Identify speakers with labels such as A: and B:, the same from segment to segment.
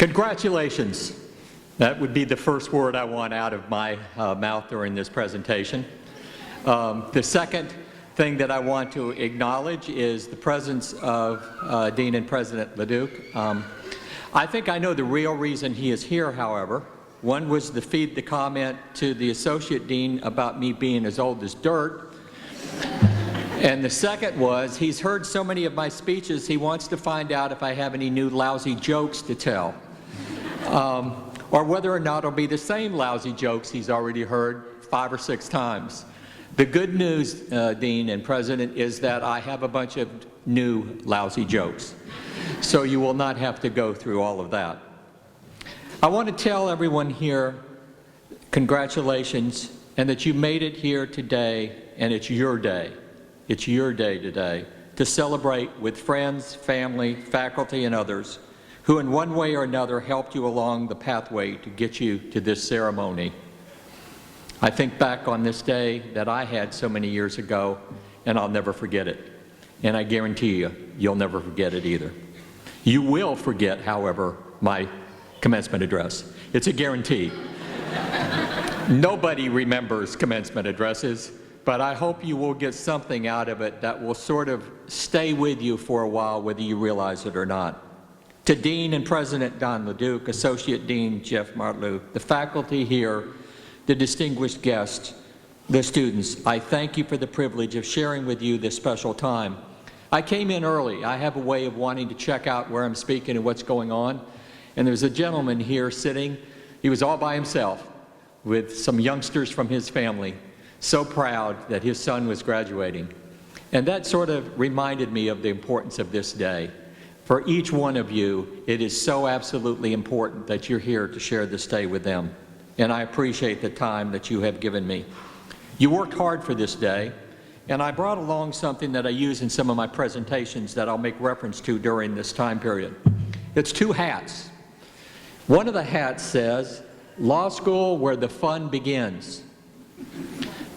A: Congratulations. That would be the first word I want out of my mouth during this presentation. The second thing that I want to acknowledge is the presence of Dean and President Leduc. I think I know the real reason he is here, however. One was to feed the comment to the Associate Dean about me being as old as dirt. And the second was, he's heard so many of my speeches, he wants to find out if I have any new lousy jokes to tell. Or whether or not it'll be the same lousy jokes he's already heard 5 or 6 times. The good news, Dean and President, is that I have a bunch of new lousy jokes. So you will not have to go through all of that. I want to tell everyone here, congratulations, and that you made it here today, and it's your day. It's your day today to celebrate with friends, family, faculty, and others who in one way or another helped you along the pathway to get you to this ceremony. I think back on this day that I had so many years ago, and I'll never forget it. And I guarantee you, you'll never forget it either. You will forget, however, my commencement address. It's a guarantee. Nobody remembers commencement addresses, but I hope you will get something out of it that will sort of stay with you for a while, whether you realize it or not. To Dean and President Don Leduc, Associate Dean Jeff Martlew, the faculty here, the distinguished guests, the students, I thank you for the privilege of sharing with you this special time. I came in early. I have a way of wanting to check out where I'm speaking and what's going on. And there's a gentleman here sitting. He was all by himself with some youngsters from his family, so proud that his son was graduating. And that sort of reminded me of the importance of this day. For each one of you, it is so absolutely important that you're here to share this day with them. And I appreciate the time that you have given me. You worked hard for this day, and I brought along something that I use in some of my presentations that I'll make reference to during this time period. It's 2 hats. One of the hats says, Law School Where the Fun Begins.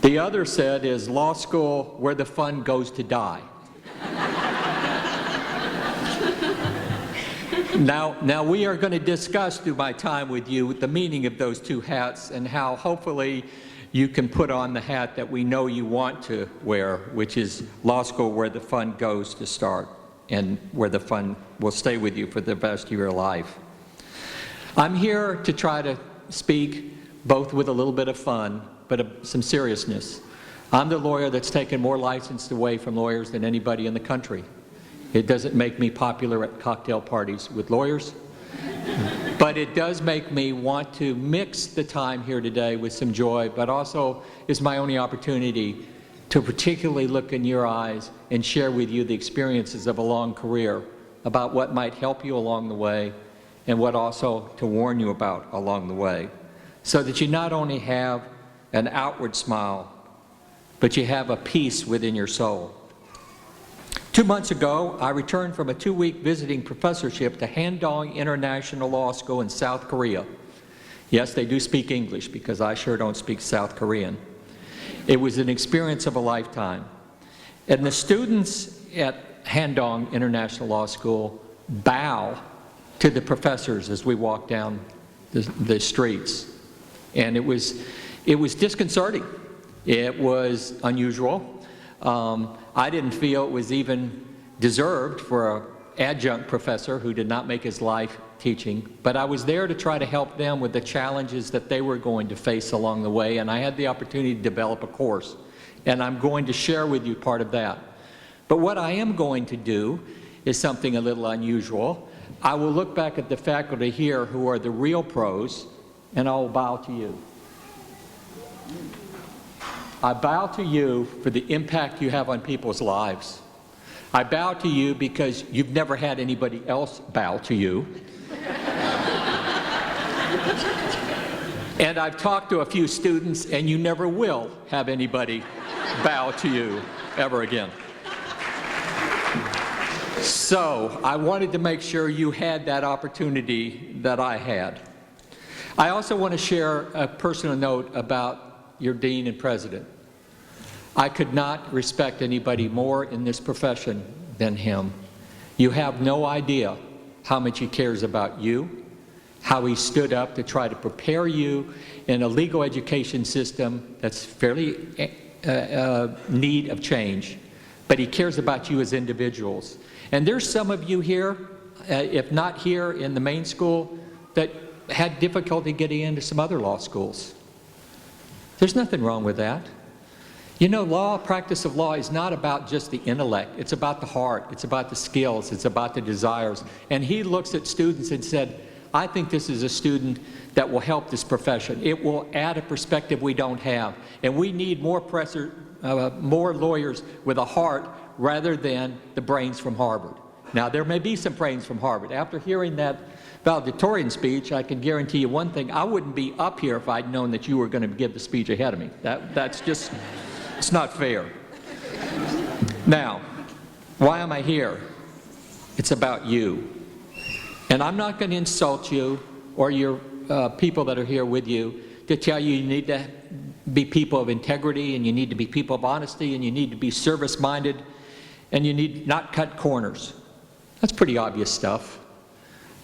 A: The other said is Law School Where the Fun Goes to Die. Now we are going to discuss through my time with you the meaning of those 2 hats and how hopefully you can put on the hat that we know you want to wear, which is Law School Where the Fun Goes to Start and where the fun will stay with you for the rest of your life. I'm here to try to speak both with a little bit of fun, but some seriousness. I'm the lawyer that's taken more license away from lawyers than anybody in the country. It doesn't make me popular at cocktail parties with lawyers, but it does make me want to mix the time here today with some joy, but also is my only opportunity to particularly look in your eyes and share with you the experiences of a long career about what might help you along the way and what also to warn you about along the way, so that you not only have an outward smile, but you have a peace within your soul. 2 months ago, I returned from a 2-week visiting professorship to Handong International Law School in South Korea. Yes, they do speak English because I sure don't speak South Korean. It was an experience of a lifetime. And the students at Handong International Law School bow to the professors as we walk down the streets. And it was disconcerting. It was unusual. I didn't feel it was even deserved for an adjunct professor who did not make his life teaching, but I was there to try to help them with the challenges that they were going to face along the way, and I had the opportunity to develop a course, and I'm going to share with you part of that. But what I am going to do is something a little unusual. I will look back at the faculty here who are the real pros, and I will bow to you. I bow to you for the impact you have on people's lives. I bow to you because you've never had anybody else bow to you. And I've talked to a few students, and you never will have anybody bow to you ever again. So I wanted to make sure you had that opportunity that I had. I also want to share a personal note about your dean and president. I could not respect anybody more in this profession than him. You have no idea how much he cares about you, how he stood up to try to prepare you in a legal education system that's fairly need of change. But he cares about you as individuals. And there's some of you here, if not here in the main school, that had difficulty getting into some other law schools. There's nothing wrong with that. You know, practice of law is not about just the intellect. It's about the heart. It's about the skills. It's about the desires. And he looks at students and said, I think this is a student that will help this profession. It will add a perspective we don't have. And we need more lawyers with a heart rather than the brains from Harvard. Now, there may be some brains from Harvard. After hearing that valedictorian speech, I can guarantee you one thing. I wouldn't be up here if I'd known that you were going to give the speech ahead of me. That's just, it's not fair. Now, why am I here? It's about you. And I'm not going to insult you or your people that are here with you to tell you you need to be people of integrity and you need to be people of honesty and you need to be service-minded and you need not cut corners. That's pretty obvious stuff.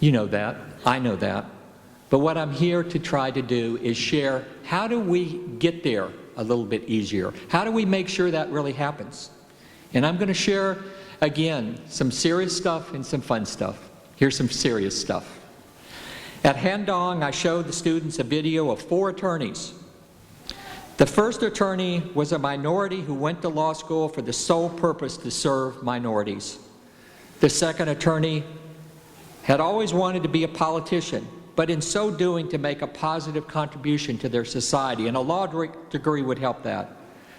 A: You know that. I know that. But what I'm here to try to do is share how do we get there a little bit easier? How do we make sure that really happens? And I'm going to share, again, some serious stuff and some fun stuff. Here's some serious stuff. At Handong, I showed the students a video of 4 attorneys. The first attorney was a minority who went to law school for the sole purpose to serve minorities. The second attorney had always wanted to be a politician, but in so doing to make a positive contribution to their society, and a law degree would help that.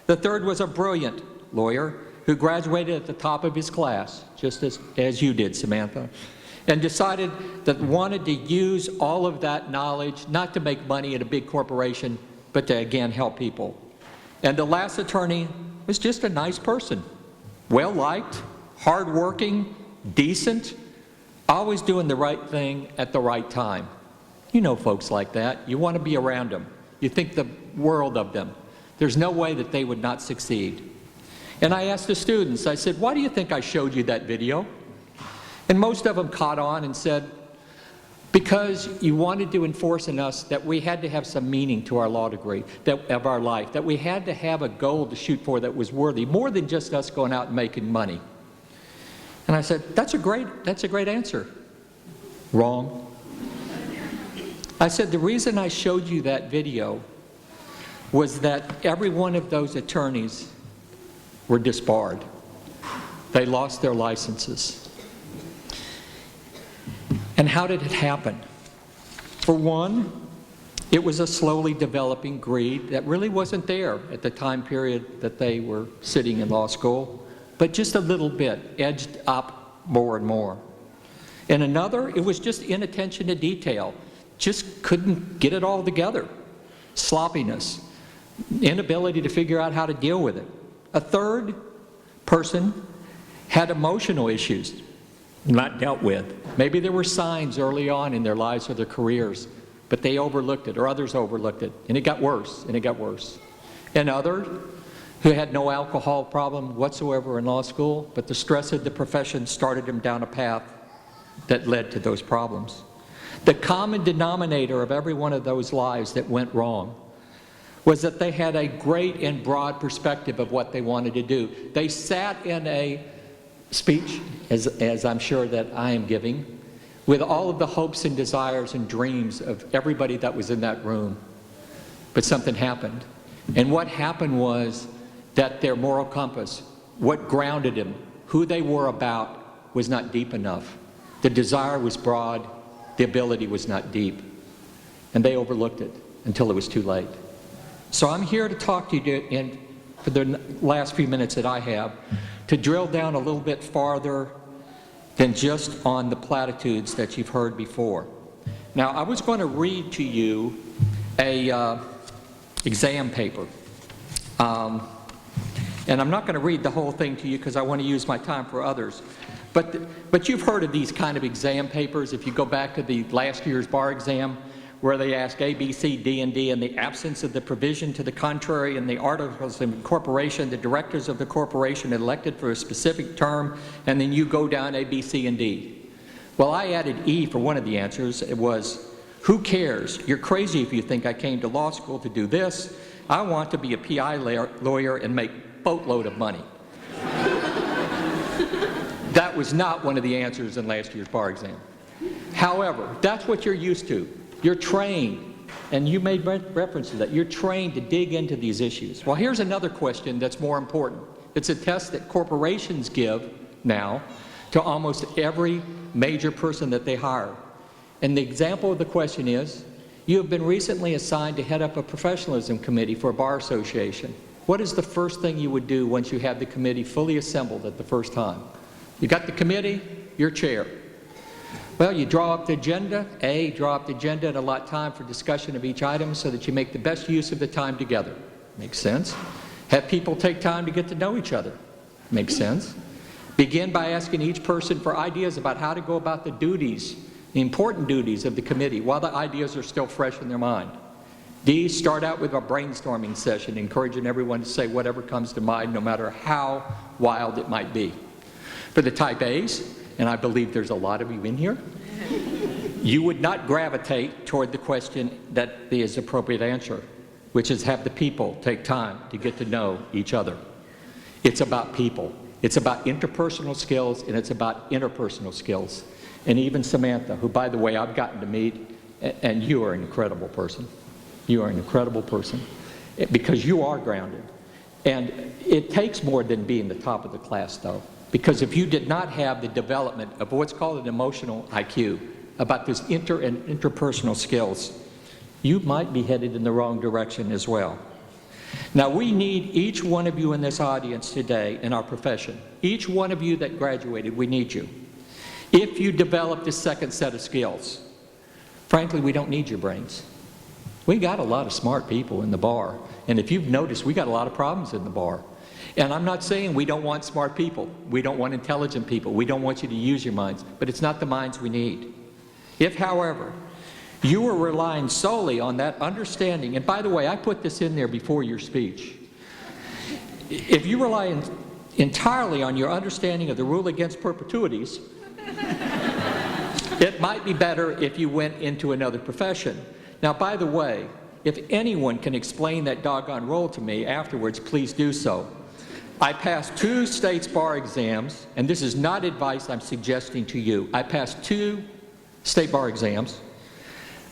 A: The third was a brilliant lawyer who graduated at the top of his class, just as you did, Samantha, and decided that wanted to use all of that knowledge not to make money at a big corporation, but to again help people. And the last attorney was just a nice person, well-liked, hard-working, decent, always doing the right thing at the right time. You know folks like that. You want to be around them. You think the world of them. There's no way that they would not succeed. And I asked the students, I said, why do you think I showed you that video? And most of them caught on and said, because you wanted to enforce in us that we had to have some meaning to our law degree, of our life, that we had to have a goal to shoot for that was worthy, more than just us going out and making money. And I said, that's a great answer. Wrong. I said, the reason I showed you that video was that every one of those attorneys were disbarred. They lost their licenses. And how did it happen? For one, it was a slowly developing greed that really wasn't there at the time period that they were sitting in law school, but just a little bit, edged up more and more. And another, it was just inattention to detail. Just couldn't get it all together. Sloppiness, inability to figure out how to deal with it. A third person had emotional issues not dealt with. Maybe there were signs early on in their lives or their careers, but they overlooked it, or others overlooked it, and it got worse, and it got worse. And others who had no alcohol problem whatsoever in law school, but the stress of the profession started them down a path that led to those problems. The common denominator of every one of those lives that went wrong was that they had a great and broad perspective of what they wanted to do. They sat in a speech, as I'm sure that I am giving, with all of the hopes and desires and dreams of everybody that was in that room. But something happened. And what happened was that their moral compass, what grounded them, who they were about, was not deep enough. The desire was broad, the ability was not deep. And they overlooked it until it was too late. So I'm here to talk to you for the last few minutes that I have, to drill down a little bit farther than just on the platitudes that you've heard before. Now, I was going to read to you a exam paper. And I'm not going to read the whole thing to you because I want to use my time for others. But you've heard of these kind of exam papers. If you go back to the last year's bar exam, where they ask A, B, C, D, and D, in the absence of the provision to the contrary in the articles of incorporation, the directors of the corporation elected for a specific term, and then you go down A, B, C, and D. Well, I added E for one of the answers. It was, Who cares? You're crazy if you think I came to law school to do this. I want to be a PI lawyer and make boatload of money. That was not one of the answers in last year's bar exam. However, that's what you're used to. You're trained, and you made reference to that. You're trained to dig into these issues. Well, here's another question that's more important. It's a test that corporations give now to almost every major person that they hire. And the example of the question is, you have been recently assigned to head up a professionalism committee for a bar association. What is the first thing you would do once you have the committee fully assembled at the first time? You got the committee, you're chair. Well, you draw up the agenda. Draw up the agenda and allot time for discussion of each item so that you make the best use of the time together. Makes sense. Have people take time to get to know each other. Makes sense. Begin by asking each person for ideas about how to go about the duties, the important duties of the committee while the ideas are still fresh in their mind. D, start out with a brainstorming session, encouraging everyone to say whatever comes to mind, no matter how wild it might be. For the type A's, and I believe there's a lot of you in here, you would not gravitate toward the question that is the appropriate answer, which is have the people take time to get to know each other. It's about people. It's about interpersonal skills, and it's about interpersonal skills. And even Samantha, who, by the way, I've gotten to meet, and you are an incredible person. You are an incredible person because you are grounded. And it takes more than being the top of the class, though. Because if you did not have the development of what's called an emotional IQ, about those interpersonal skills, you might be headed in the wrong direction as well. Now, we need each one of you in this audience today in our profession. Each one of you that graduated, we need you. If you develop this second set of skills, frankly, we don't need your brains. We got a lot of smart people in the bar. And if you've noticed, we got a lot of problems in the bar. And I'm not saying we don't want smart people. We don't want intelligent people. We don't want you to use your minds. But it's not the minds we need. If, however, you are relying solely on that understanding, and by the way, I put this in there before your speech. If you rely entirely on your understanding of the rule against perpetuities, it might be better if you went into another profession. Now, by the way, if anyone can explain that doggone rule to me afterwards, please do so. I passed 2 state's bar exams, and this is not advice I'm suggesting to you. I passed 2 state bar exams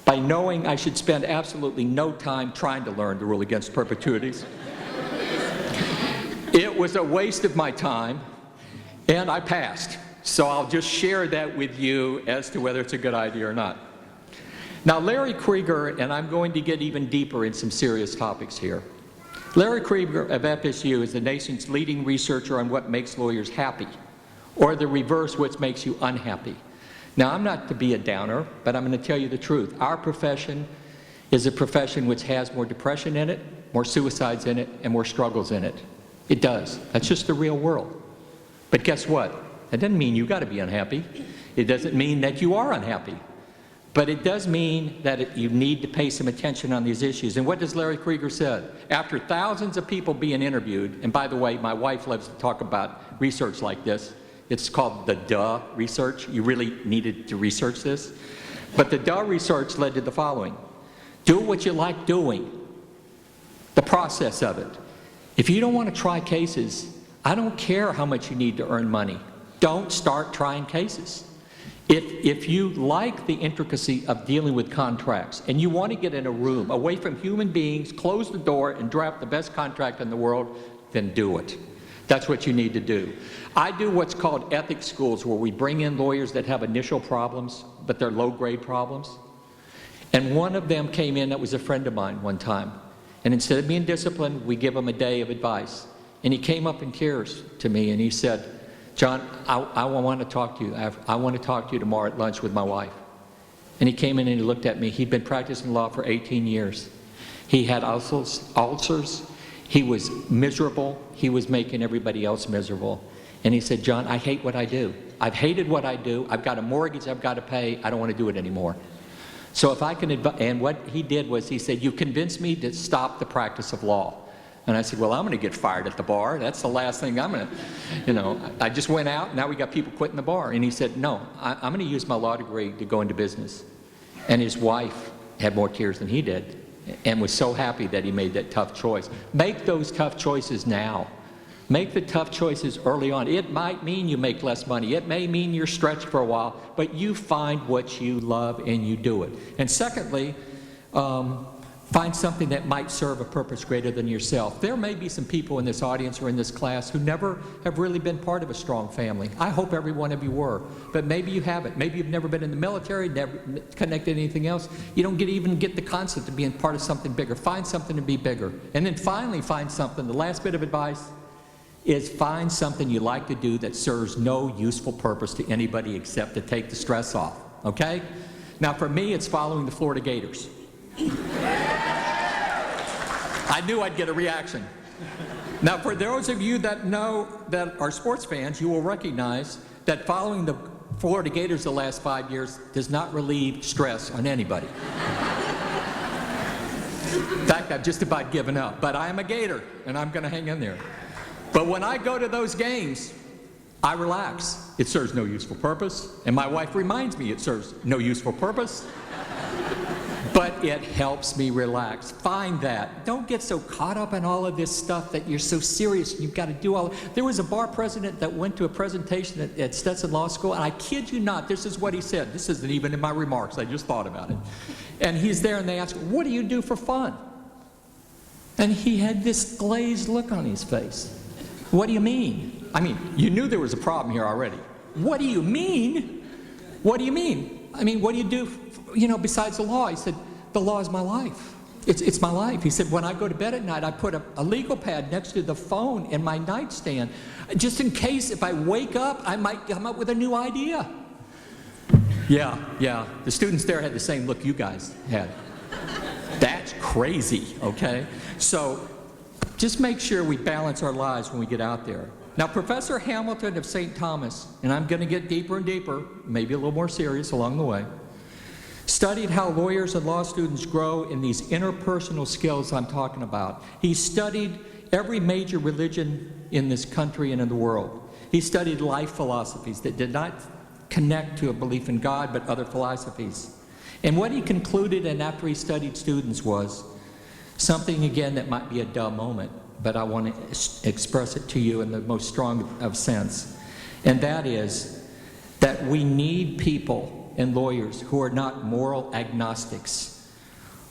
A: by knowing I should spend absolutely no time trying to learn the rule against perpetuities. It was a waste of my time, and I passed. So I'll just share that with you as to whether it's a good idea or not. Now, Larry Krieger, and I'm going to get even deeper in some serious topics here. Larry Krieger of FSU is the nation's leading researcher on what makes lawyers happy, or the reverse, what makes you unhappy. Now, I'm not to be a downer, but I'm going to tell you the truth. Our profession is a profession which has more depression in it, more suicides in it, and more struggles in it. It does. That's just the real world. But guess what? That doesn't mean you got to be unhappy. It doesn't mean that you are unhappy. But it does mean that you need to pay some attention on these issues. And what does Larry Krieger say? After thousands of people being interviewed, and by the way, my wife loves to talk about research like this. It's called the DUH research. You really needed to research this. But the DUH research led to the following. Do what you like doing. The process of it. If you don't want to try cases, I don't care how much you need to earn money. Don't start trying cases. If you like the intricacy of dealing with contracts and you want to get in a room away from human beings, close the door, and draft the best contract in the world, then do it. That's what you need to do. I do what's called ethics schools, where we bring in lawyers that have initial problems, but they're low-grade problems. And one of them came in that was a friend of mine one time. And instead of being disciplined, we give him a day of advice. And he came up in tears to me and he said, John, I want to talk to you. I want to talk to you tomorrow at lunch with my wife. And he came in and he looked at me. He'd been practicing law for 18 years. He had ulcers. He was miserable. He was making everybody else miserable. And he said, John, I hate what I do. I've hated what I do. I've got a mortgage I've got to pay. I don't want to do it anymore. So if I can and what he did was he said, you convinced me to stop the practice of law. And I said, well, I'm going to get fired at the bar. That's the last thing I'm going to, I just went out, now we got people quitting the bar. And he said, no, I'm going to use my law degree to go into business. And his wife had more tears than he did and was so happy that he made that tough choice. Make those tough choices now. Make the tough choices early on. It might mean you make less money. It may mean you're stretched for a while, but you find what you love and you do it. And secondly, find something that might serve a purpose greater than yourself. There may be some people in this audience or in this class who never have really been part of a strong family. I hope every one of you were, but maybe you haven't. Maybe you've never been in the military, never connected to anything else. You don't even get the concept of being part of something bigger. Find something to be bigger. And then finally find something, the last bit of advice is find something you like to do that serves no useful purpose to anybody except to take the stress off, okay? Now for me, it's following the Florida Gators. I knew I'd get a reaction. Now, for those of you that know, that are sports fans, you will recognize that following the Florida Gators the last 5 years does not relieve stress on anybody. In fact, I've just about given up, but I am a Gator, and I'm going to hang in there. But when I go to those games, I relax. It serves no useful purpose, and my wife reminds me it serves no useful purpose. But it helps me relax. Find that. Don't get so caught up in all of this stuff that you're so serious. You've got to do all. There was a bar president that went to a presentation at Stetson Law School, and I kid you not, this is what he said. This isn't even in my remarks. I just thought about it. And he's there, and they ask, "What do you do for fun?" And he had this glazed look on his face. "What do you mean?" I mean, you knew there was a problem here already. "What do you mean? What do you mean? I mean, what do you do, besides the law?" He said, "The law is my life. It's my life." He said, "When I go to bed at night, I put a legal pad next to the phone in my nightstand, just in case if I wake up, I might come up with a new idea." Yeah. The students there had the same look you guys had. That's crazy, okay? So just make sure we balance our lives when we get out there. Now, Professor Hamilton of St. Thomas, and I'm going to get deeper and deeper, maybe a little more serious along the way, studied how lawyers and law students grow in these interpersonal skills I'm talking about. He studied every major religion in this country and in the world. He studied life philosophies that did not connect to a belief in God, but other philosophies. And what he concluded, and after he studied students, was something, again, that might be a duh moment, but I want to express it to you in the most strong of sense. And that is that we need people and lawyers who are not moral agnostics,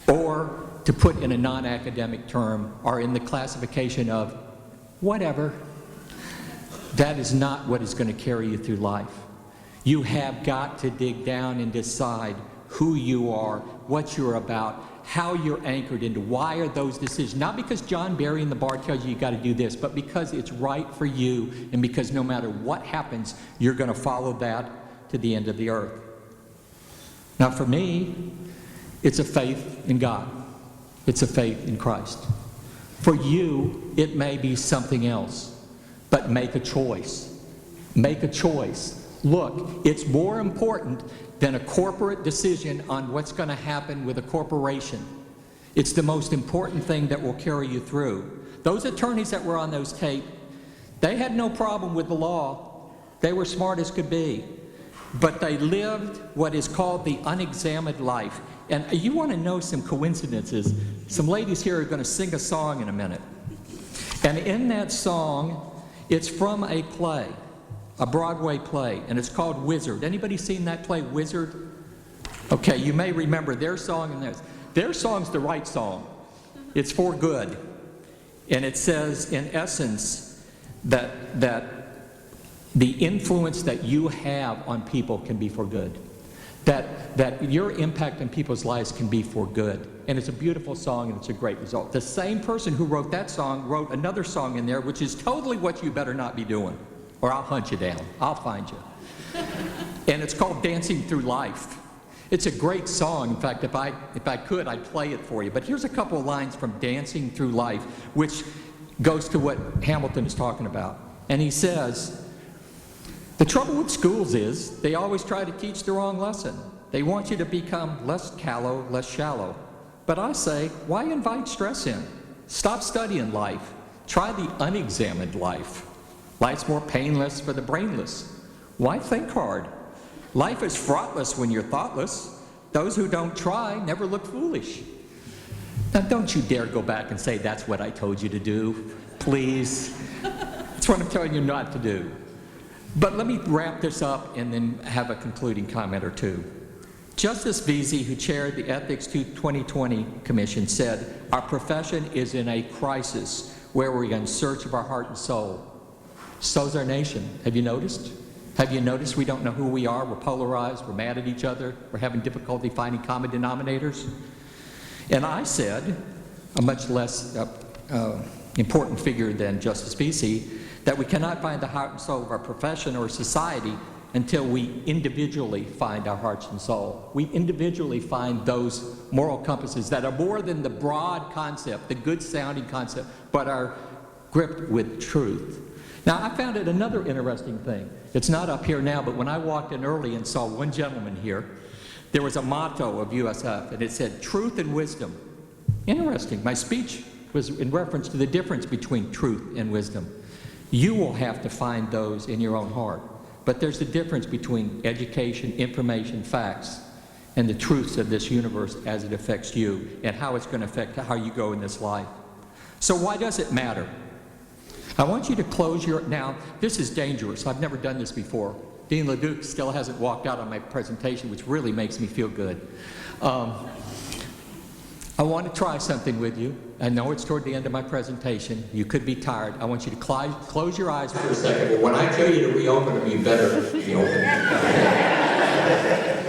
A: or, to put in a non-academic term, are in the classification of whatever. That is not what is going to carry you through life. You have got to dig down and decide who you are, what you're about, how you're anchored into, why are those decisions. Not because John Barry in the bar tells you got to do this, but because it's right for you, and because no matter what happens, you're going to follow that to the end of the earth. Now for me, it's a faith in God. It's a faith in Christ. For you, it may be something else, but make a choice. Make a choice. Look, it's more important than a corporate decision on what's going to happen with a corporation. It's the most important thing that will carry you through. Those attorneys that were on those tapes, they had no problem with the law. They were smart as could be. But they lived what is called the unexamined life. And you want to know some coincidences. Some ladies here are going to sing a song in a minute. And in that song, it's from a play. A Broadway play, and it's called Wizard. Anybody seen that play, Wizard? Okay, you may remember their song and theirs. Their song's the right song. It's for good. And it says, in essence, that the influence that you have on people can be for good. That your impact on people's lives can be for good. And it's a beautiful song, and it's a great result. The same person who wrote that song wrote another song in there, which is totally what you better not be doing. Or I'll hunt you down. I'll find you. And it's called Dancing Through Life. It's a great song. In fact, if I could, I'd play it for you. But here's a couple of lines from Dancing Through Life, which goes to what Hamilton is talking about. And he says, "The trouble with schools is they always try to teach the wrong lesson. They want you to become less callow, less shallow. But I say, why invite stress in? Stop studying life. Try the unexamined life. Life's more painless for the brainless. Why think hard? Life is fraughtless when you're thoughtless. Those who don't try never look foolish. Now, don't you dare go back and say, that's what I told you to do. Please. That's what I'm telling you not to do. But let me wrap this up and then have a concluding comment or two. Justice Vesey, who chaired the Ethics 2020 Commission, said, our profession is in a crisis where we're in search of our heart and soul. So's our nation. Have you noticed? Have you noticed we don't know who we are? We're polarized. We're mad at each other. We're having difficulty finding common denominators. And I said, a much less important figure than Justice Vesey, that we cannot find the heart and soul of our profession or society until we individually find our hearts and soul. We individually find those moral compasses that are more than the broad concept, the good-sounding concept, but are gripped with truth. Now, I found it another interesting thing. It's not up here now, but when I walked in early and saw one gentleman here, there was a motto of USF, and it said, truth and wisdom. Interesting. My speech was in reference to the difference between truth and wisdom. You will have to find those in your own heart. But there's a difference between education, information, facts, and the truths of this universe as it affects you and how it's going to affect how you go in this life. So why does it matter? I want you to close your... Now, this is dangerous. I've never done this before. Dean LeDuc still hasn't walked out on my presentation, which really makes me feel good. I want to try something with you. I know it's toward the end of my presentation. You could be tired. I want you to close your eyes for a second. But when I tell you to reopen them, you better be open.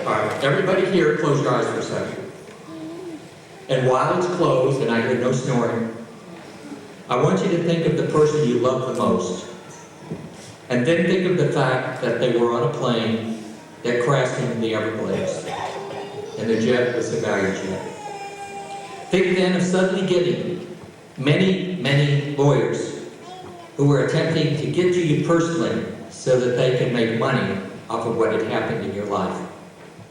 A: All right, everybody here, close your eyes for a second. And while it's closed, and I hear no snoring, I want you to think of the person you love the most. And then think of the fact that they were on a plane that crashed into the Everglades. And the jet was a value jet. Think then of suddenly getting many lawyers who were attempting to get to you personally so that they can make money off of what had happened in your life.